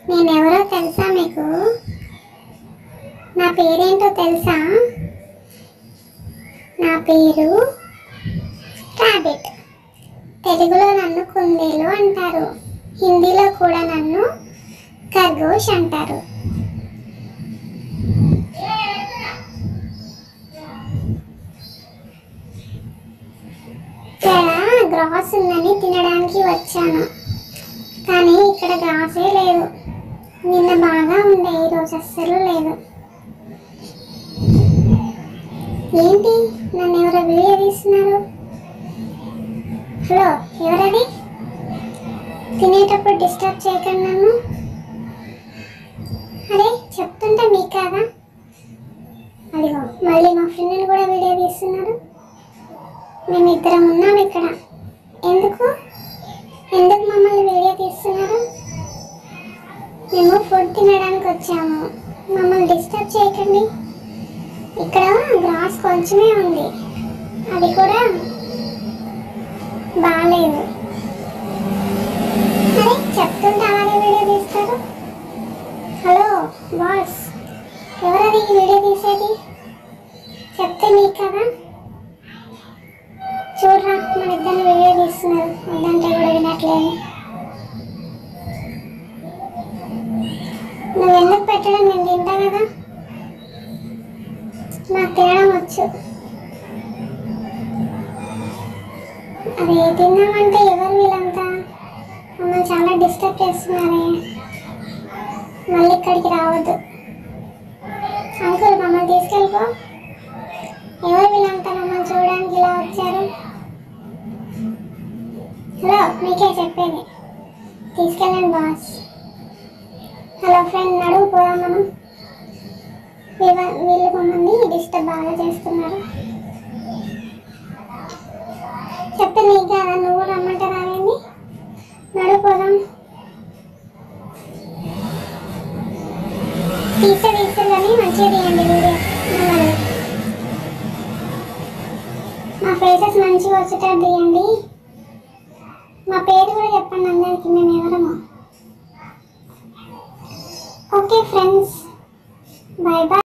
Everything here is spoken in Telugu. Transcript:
నేనెవరో తెలుసా మీకు? నా పేరేంటో తెలుసా? నా పేరు రాబిట్. తెలుగులో నన్ను కుందేలు అంటారు, హిందీలో కూడా నన్ను ఖర్గోష్ అంటారు. ఇక్కడ గ్రాస్ ఉందని తినడానికి వచ్చాను, కానీ ఇక్కడ గ్రాసే లేదు. నిన్న బాగా ఉండే, ఈరోజు అస్సలు లేదు. ఏంటి, నన్ను ఎవరో వీడియో తీస్తున్నారు? హలో, ఎవరది? తినేటప్పుడు డిస్టర్బ్ చేయకండి నన్ను. అరే చెప్తుంటే మీకు కాదా? అదిగో మళ్ళీ మా ఫ్రెండ్ని కూడా వీడియో తీస్తున్నారు. మేమిద్దరం ఉన్నాం ఇక్కడ. ఎందుకు మమ్మల్ని వీడియో తీస్తున్నారు? మేము ఫుడ్ తినడానికి వచ్చాము, మమ్మల్ని డిస్టర్బ్ చేయకండి. ఇక్కడ గ్రాస్ కొంచెమే ఉంది, అది కూడా బాగాలేదు. అరే చెప్తుంటే అలాగే వీడియో తీస్తారు. హలో బాస్, ఎవరది ఈ వీడియో తీసేది? చెప్తే మీకు కదా. చూడరా, మన ఇద్దరిని వీడియో తీస్తున్నారు, వద్దంటే కూడా వినట్లేదు. నువ్వు ఎందుకు పెట్టడం? నేను తింటా కదా, నాకు తినడం వచ్చు. అది తిన్నామంటే ఎవరు వీళ్ళంతా? మమ్మల్ని చాలా డిస్టర్బ్ చేస్తున్నారే. మళ్ళీ ఇక్కడికి రావద్దు. అంకుల్ మమ్మల్ని తీసుకెళ్ళిపో. ఎవరు వీళ్ళంతా మమ్మల్ని చూడడానికి ఇలా వచ్చారు? హలో, మీకే చెప్పేది, తీసుకెళ్ళండి బాస్. హలో ఫ్రెండ్, నడువు పోదాం మనం. వీళ్ళు మమ్మల్ని డిస్టర్బ్ బాగా చేస్తున్నారు. చెప్తే నీకు కదా, నువ్వు రమ్మంటే రావేండి. నడువు పోదాం. తీస్తారు కానీ మంచిగా తీయండి వీడియో. మా ఫేసెస్ మంచిగా వచ్చేటట్టు తీయండి. మా పేరు కూడా చెప్పండి అందరికి, మేము ఎవరమో. Okay friends, bye bye.